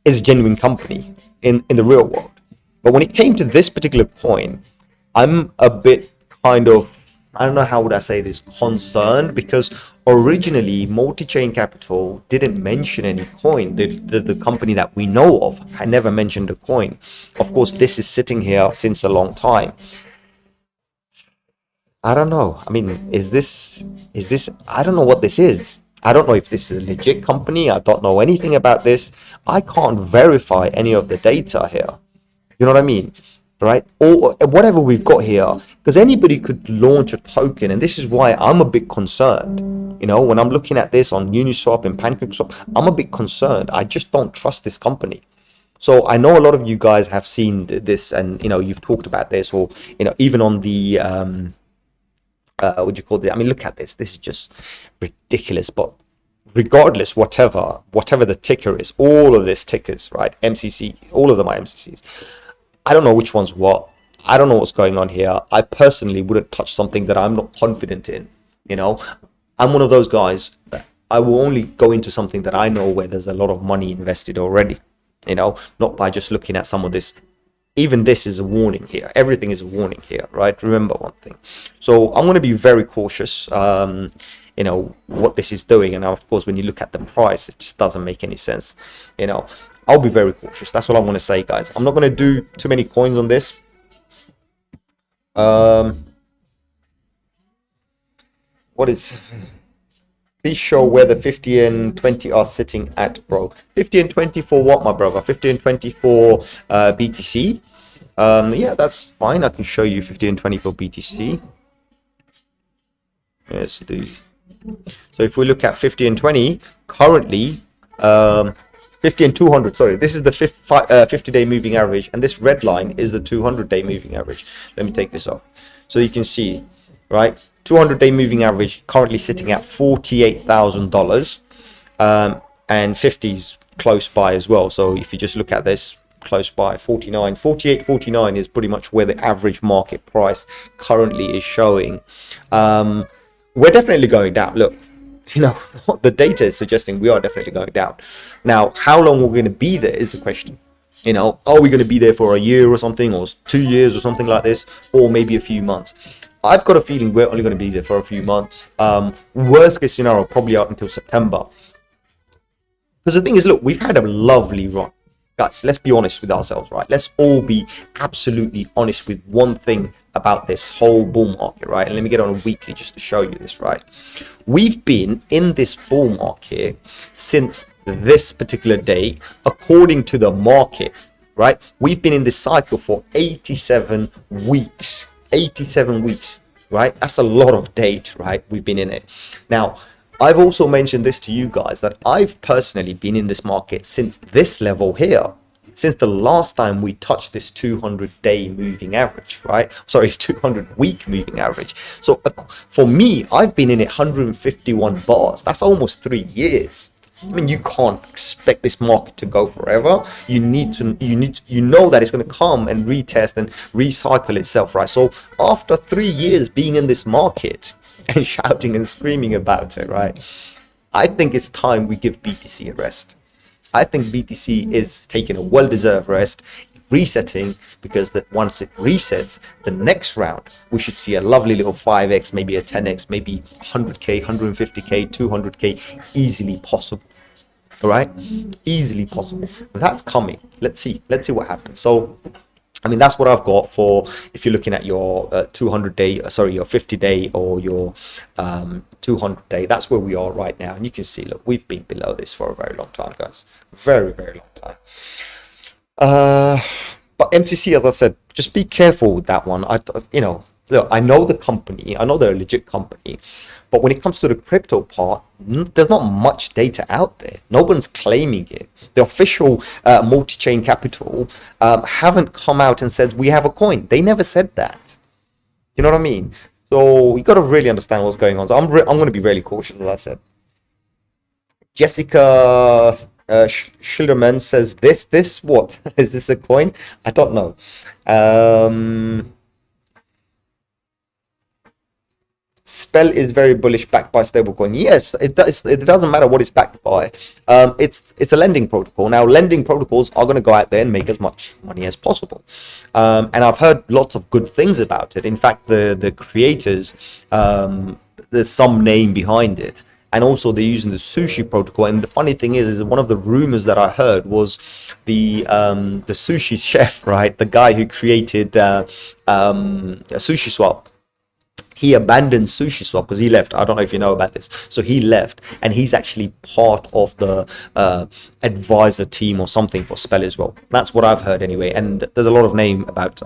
is a genuine company in the real world. But when it came to this particular coin, I'm a bit kind of, I don't know how would I say this, concerned, because originally Multi-Chain Capital didn't mention any coin. The company that we know of had never mentioned a coin. Of course, this is sitting here since a long time. I don't know. I mean, is this, I don't know what this is. I don't know if this is a legit company. I don't know anything about this. I can't verify any of the data here. You know what I mean? Right? Or whatever we've got here, because anybody could launch a token. And this is why I'm a bit concerned. You know, when I'm looking at this on Uniswap and PancakeSwap, I'm a bit concerned. I just don't trust this company. So I know a lot of you guys have seen this, and, you know, you've talked about this, or, you know, even on the, what do you call it? I mean, look at this. This is just ridiculous. But regardless, whatever the ticker is, all of this tickers, right? MCC, all of them are MCCs. I don't know which one's what. I don't know what's going on here. I personally wouldn't touch something that I'm not confident in. You know, I'm one of those guys that I will only go into something that I know where there's a lot of money invested already. You know, not by just looking at some of this. Even this is a warning here. Everything is a warning here, right? Remember one thing. So I'm going to be very cautious, you know, what this is doing. And of course, when you look at the price, it just doesn't make any sense. You know, I'll be very cautious. That's what I want to say, guys. I'm not going to do too many coins on this. Please show where the 50 and 20 are sitting at, bro. 50 and 20 for what, my brother? 50 and 20 for BTC. Yeah, that's fine. I can show you 50 and 20 for BTC. Yes, dude. So if we look at 50 and 20, currently, 50 and 200, sorry, this is the 50-day moving average, and this red line is the 200-day moving average. Let me take this off. So you can see, right, 200-day moving average currently sitting at $48,000, and 50's close by as well. So if you just look at this, close by 48.49 is pretty much where the average market price currently is showing. We're definitely going down. Look, you know, the data is suggesting we are definitely going down. Now, how long we're going to be there is the question. You know, are we going to be there for a year or something, or 2 years or something like this, or maybe a few months? I've got a feeling we're only going to be there for a few months. Worst case scenario, probably out until September. Because the thing is, look, we've had a lovely run. Guys, let's be honest with ourselves, right? Let's all be absolutely honest with one thing about this whole bull market, right? And let me get on a weekly just to show you this, right? We've been in this bull market since this particular day, according to the market, right? We've been in this cycle for 87 weeks. 87 weeks, right? That's a lot of date, right? We've been in it. Now, I've also mentioned this to you guys, that I've personally been in this market since this level here, since the last time we touched this 200-day moving average, right? Sorry, 200-week moving average. So for me, I've been in it 151 bars. That's almost 3 years. I mean, you can't expect this market to go forever. You know that it's going to come and retest and recycle itself, right? So after 3 years being in this market and shouting and screaming about it, right, I think it's time we give BTC a rest. I think BTC is taking a well-deserved rest, resetting, because that once it resets, the next round we should see a lovely little 5x, maybe a 10x, maybe 100k, 150k, 200k, easily possible. All right, easily possible. That's coming. Let's see what happens. So I mean, that's what I've got for, if you're looking at your 200-day, sorry, your 50-day or your 200-day, that's where we are right now. And you can see, look, we've been below this for a very long time, guys. Very, very long time. But MCC, as I said, just be careful with that one. You know, look, I know the company, I know they're a legit company, but when it comes to the crypto part, there's not much data out there. No one's claiming it. The official multi-chain capital haven't come out and said we have a coin. They never said that. You know what I mean? So we got to really understand what's going on. So I'm going to be really cautious, as I said. Jessica Schilderman says this what? Is this a coin? I don't know. Spell is very bullish, backed by stablecoin. Yes, it does. It doesn't matter what it's backed by. It's a lending protocol. Now, lending protocols are going to go out there and make as much money as possible. And I've heard lots of good things about it. In fact, the creators, there's some name behind it. And also they're using the sushi protocol. And the funny thing is one of the rumors that I heard was the sushi chef, right? The guy who created Sushi Swap. He abandoned Sushi Swap because he left. I don't know if you know about this. So he left, and he's actually part of the advisor team or something for Spell as well. That's what I've heard anyway. And there's a lot of name about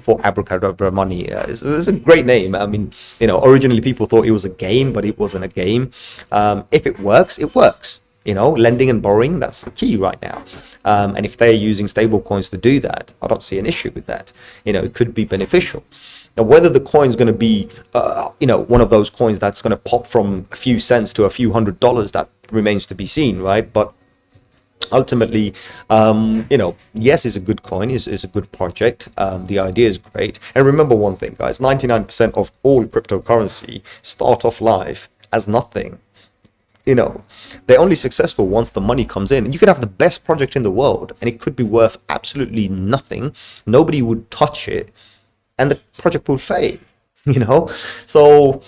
for Abracadabra Money. It's a great name. I mean, you know, originally people thought it was a game, but it wasn't a game. If it works, it works. You know, lending and borrowing, that's the key right now. And if they're using stable coins to do that, I don't see an issue with that. You know, it could be beneficial. Now, whether the coin's going to be, you know, one of those coins that's going to pop from a few cents to a few $100s, that remains to be seen, right? But ultimately, you know, yes, it's a good coin, is a good project. The idea is great. And remember one thing, guys, 99% of all cryptocurrency start off live as nothing. You know, they're only successful once the money comes in. And you could have the best project in the world, and it could be worth absolutely nothing. Nobody would touch it, and the project will fail, you know. So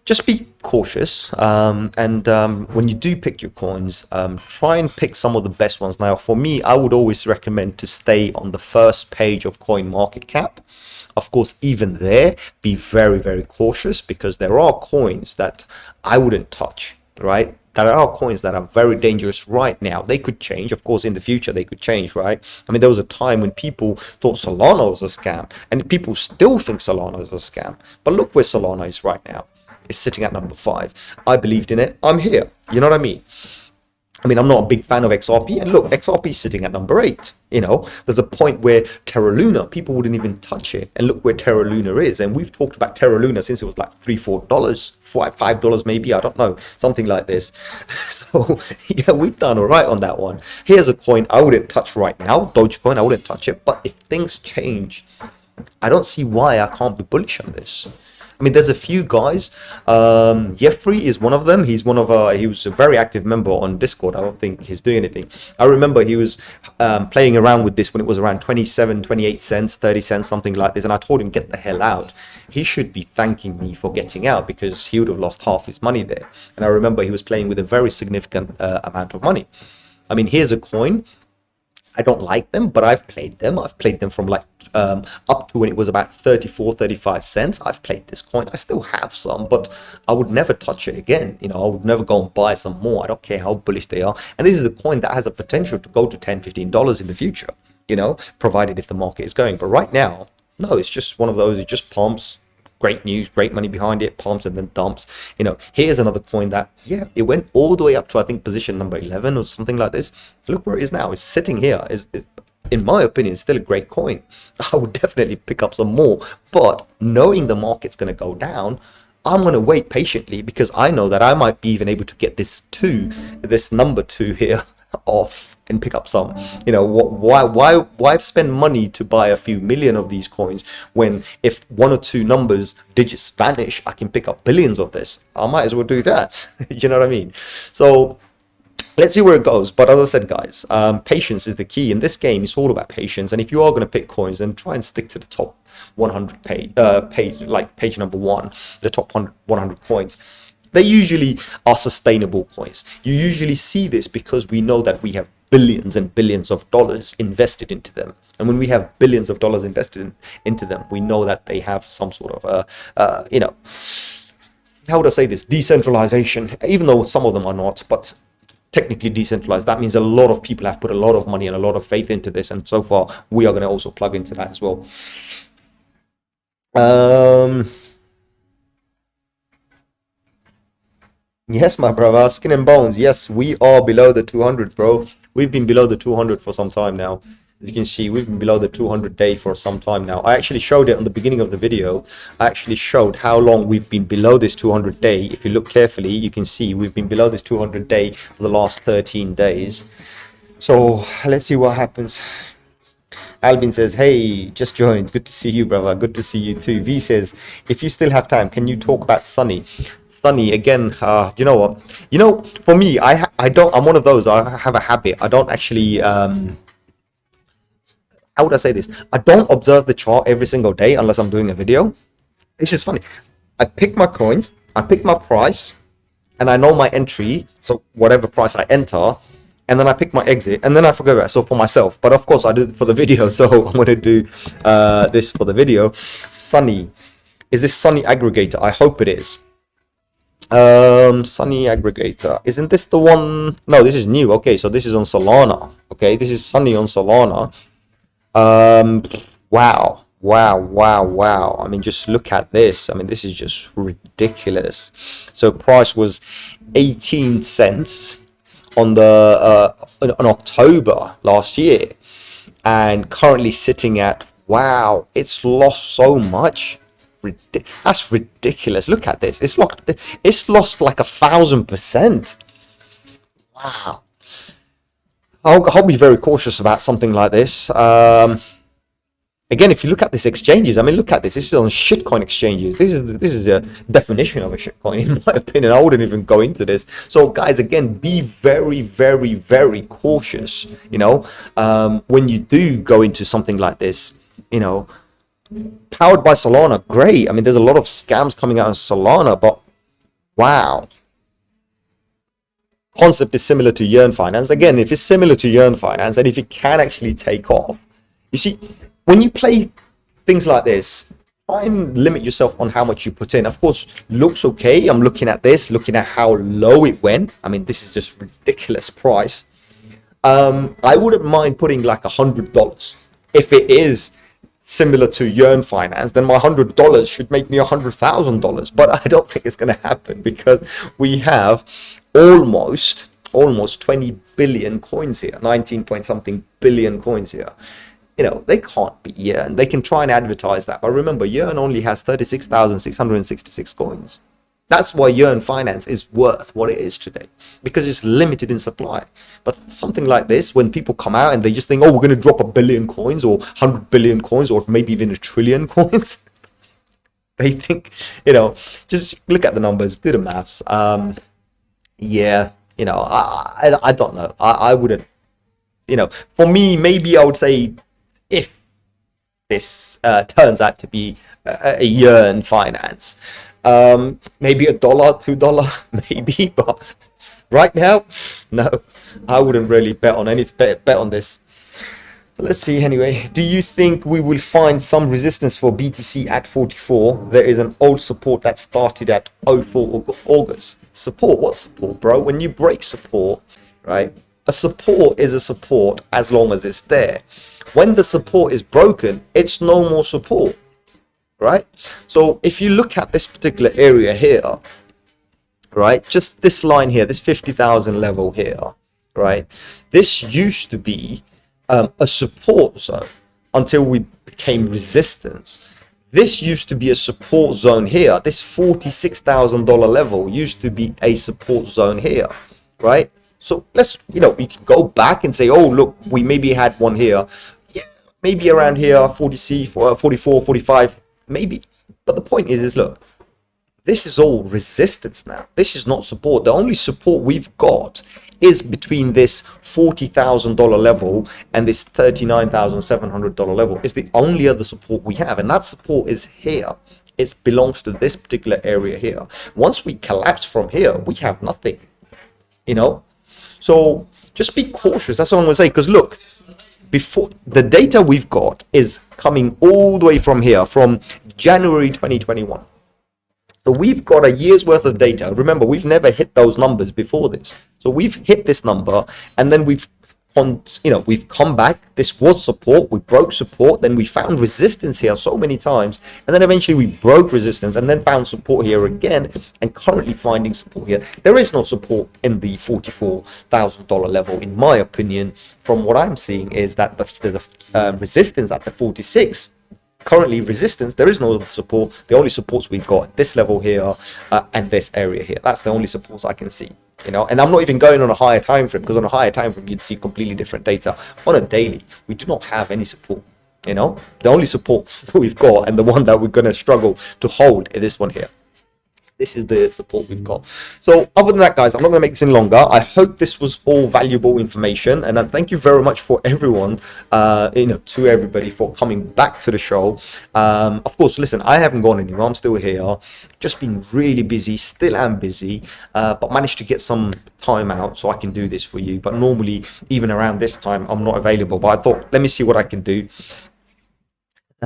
just be cautious, and when you do pick your coins, try and pick some of the best ones. Now, for me, I would always recommend to stay on the first page of CoinMarketCap. Of course, even there, be very, very cautious, because there are coins that I wouldn't touch, right? There are coins that are very dangerous right now. They could change, of course, in the future. They could change, right? I mean, there was a time when people thought Solana was a scam, and people still think Solana is a scam. But look where Solana is right now. It's sitting at number 5. I believed in it. I'm here. You know what I mean? I'm not a big fan of XRP, and look, XRP is sitting at number 8. There's a point where Terra Luna, people wouldn't even touch it, and look where Terra Luna is. And we've talked about Terra Luna since it was like $3-4, $5 maybe, I don't know, something like this. So yeah, we've done all right on that one. Here's a coin I wouldn't touch right now, Dogecoin. I wouldn't touch it, but if things change, I don't see why I can't be bullish on this. There's a few guys. Jeffrey is one of them. He was a very active member on Discord. I don't think he's doing anything. I remember he was playing around with this when it was around 27, 28 cents, 30 cents, something like this. And I told him, get the hell out. He should be thanking me for getting out, because he would have lost half his money there. And I remember he was playing with a very significant amount of money. Here's a coin. I don't like them, but I've played them. I've played them from like up to when it was about 34, 35 cents. I've played this coin. I still have some, but I would never touch it again. I would never go and buy some more. I don't care how bullish they are. And this is a coin that has a potential to go to $10, $15 in the future, provided if the market is going. But right now, no, it's just one of those. It just pumps. Great news, great money behind it, pumps and then dumps. Here's another coin that, yeah, it went all the way up to, I think, position number 11 or something like this. Look where it is now. It's sitting here. In my opinion, still a great coin. I would definitely pick up some more, but knowing the market's going to go down, I'm going to wait patiently, because I know that I might be even able to get this number 2 here off and pick up some. Why spend money to buy a few million of these coins, when if 1 or 2 digits vanish, I can pick up billions of this? I might as well do that. You know what I mean? So let's see where it goes. But as I said, guys, patience is the key in this game. It's all about patience. And if you are going to pick coins, then try and stick to the top 100 page, like page number 1, the top 100 coins. They usually are sustainable coins. You usually see this because we know that we have billions and billions of dollars invested into them. And when we have billions of dollars invested into them, we know that they have some sort of, how would I say this? Decentralization, even though some of them are not, but technically decentralized. That means a lot of people have put a lot of money and a lot of faith into this. And so far, we are going to also plug into that as well. Yes, my brother, skin and bones. Yes, we are below the 200, bro. We've been below the 200 for some time now. As you can see, we've been below the 200 day for some time now. I actually showed it on the beginning of the video. I actually showed how long we've been below this 200 day. If you look carefully, you can see we've been below this 200 day for the last 13 days. So let's see what happens. Albin says, hey, just joined. Good to see you, brother. Good to see you too. V says, if you still have time, can you talk about Sunny? Sunny, again, you know what? For me, I'm one of those. I have a habit. I don't actually, how would I say this? I don't observe the chart every single day unless I'm doing a video. This is funny. I pick my coins, I pick my price, and I know my entry. So whatever price I enter, and then I pick my exit, and then I forget about it. So for myself, but of course I do it for the video. So I'm going to do this for the video. Sunny, is this Sunny aggregator? I hope it is. Sunny aggregator, isn't this the one? No, this is new. Okay, so this is on Solana. Okay, this is Sunny on Solana. Wow. I mean, just look at this. I mean, this is just ridiculous. So price was 18 cents on the on October last year, and currently sitting at, wow, it's lost so much. That's ridiculous. Look at this. It's lost like 1,000%. Wow. I'll be very cautious about something like this. Again, if you look at these exchanges, I mean, look at this. This is on shitcoin exchanges. This is a definition of a shitcoin, in my opinion. I wouldn't even go into this. So, guys, again, be very, very, very cautious. When you do go into something like this, powered by Solana, great. I mean, there's a lot of scams coming out of Solana, but Wow. Concept is similar to Yearn Finance. Again, if it's similar to Yearn Finance, and if it can actually take off, you see, when you play things like this, try and limit yourself on how much you put in. Of course, looks okay. I'm looking at this, looking at how low it went. I mean, this is just ridiculous price. I wouldn't mind putting like $100. If it is similar to Yearn Finance, then my $100 should make me $100,000. But I don't think it's going to happen, because we have almost 20 billion coins here, 19 point something billion coins here. You know, they can't be Yearn. They can try and advertise that, but remember, Yearn only has 36,666 coins. That's why Yearn Finance is worth what it is today, because it's limited in supply. But something like this, when people come out and they just think, oh, we're going to drop 1 billion coins or 100 billion coins or maybe even 1 trillion coins, they think, you know, just look at the numbers, do the maths. Yeah, you know, I don't know. I wouldn't, you know, for me, maybe I would say if this turns out to be a Yearn Finance, maybe $1, $2, maybe, but right now, no, I wouldn't really bet on bet on this. But let's see anyway. Do you think we will find some resistance for BTC at 44? There is an old support that started at 04 August. Support? What support, bro? When you break support, right? A support is a support as long as it's there. When the support is broken, it's no more support, right? So if you look at this particular area here, right, just this line here, this 50,000 level here, right, this used to be a support zone until we became resistance. This used to be a support zone here. This $46,000 level used to be a support zone here, right? So let's, you know, we can go back and say, oh, look, we maybe had one here. Yeah, maybe around here, 44, 45, maybe. But the point is look, this is all resistance now. This is not support. The only support we've got is between this $40,000 level and this $39,700 level. Is the only other support we have, and that support is here. It belongs to this particular area here. Once we collapse from here, we have nothing, you know. So just be cautious. That's all I'm going to say. Because look, before the data we've got is coming all the way from here, from January 2021. So we've got a year's worth of data. Remember, we've never hit those numbers before this. So we've hit this number, and then we've come back. This was support. We broke support. Then we found resistance here so many times, and then eventually we broke resistance, and then found support here again, and currently finding support here. There is no support in the $44,000 level, in my opinion. From what I'm seeing, is that there's a resistance at the 46. Currently resistance, there is no support. The only supports we've got this level here and this area here. That's the only supports I can see, you know. And I'm not even going on a higher time frame, because on a higher time frame you'd see completely different data. On a daily, we do not have any support, you know. The only support we've got, and the one that we're going to struggle to hold, is this one here. This is the support we've got. So other than that, guys, I'm not going to make this any longer. I hope this was all valuable information, and thank you very much for everyone, to everybody for coming back to the show. Of course, listen, I haven't gone anywhere. I'm still here. Just been really busy. Still am busy, but managed to get some time out so I can do this for you. But normally, even around this time, I'm not available. But I thought, let me see what I can do.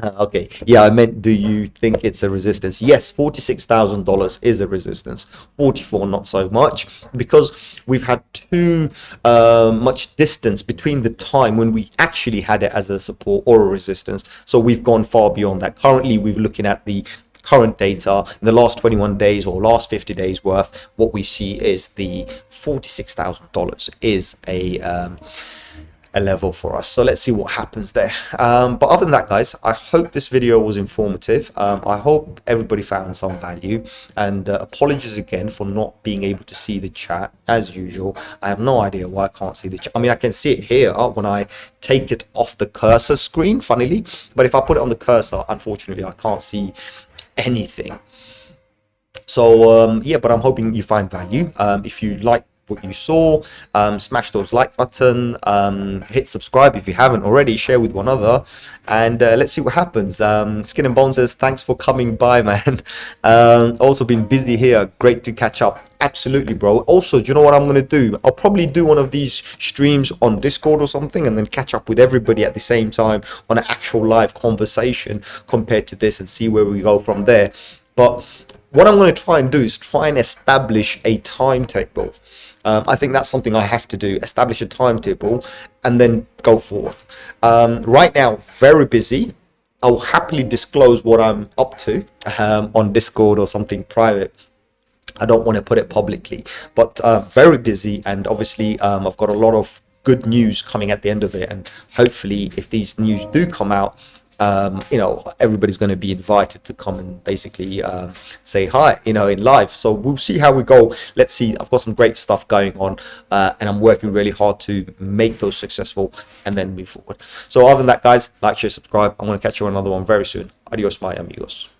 Okay, yeah, I meant, do you think it's a resistance? Yes, $46,000 is a resistance. 44, not so much, because we've had too much distance between the time when we actually had it as a support or a resistance. So we've gone far beyond that. Currently, we're looking at the current data in the last 21 days or last 50 days worth. What we see is the $46,000 is a level for us. So let's see what happens there. But other than that, guys, I hope this video was informative. I hope everybody found some value, and apologies again for not being able to see the chat as usual. I have no idea why I can't see the chat. I mean, I can see it here when I take it off the cursor screen, funnily, but if I put it on the cursor, unfortunately I can't see anything. So yeah, but I'm hoping you find value. If you like what you saw. Smash those like button, hit subscribe if you haven't already, share with one other, and let's see what happens. Skin and Bones says thanks for coming by, man. Also been busy here, great to catch up. Absolutely, bro. Also, do you know what I'm going to do? I'll probably do one of these streams on Discord or something, and then catch up with everybody at the same time on an actual live conversation compared to this, and see where we go from there. But what I'm going to try and do is try and establish a timetable. I think that's something I have to do, establish a timetable and then go forth. Right now, very busy. I'll happily disclose what I'm up to on Discord or something private. I don't want to put it publicly, but very busy, and obviously I've got a lot of good news coming at the end of it, and hopefully if these news do come out, you know, everybody's going to be invited to come and basically say hi, you know, in live. So we'll see how we go. Let's see. I've got some great stuff going on, and I'm working really hard to make those successful and then move forward. So other than that, guys, like, share, subscribe. I'm going to catch you on another one very soon. Adios, my amigos.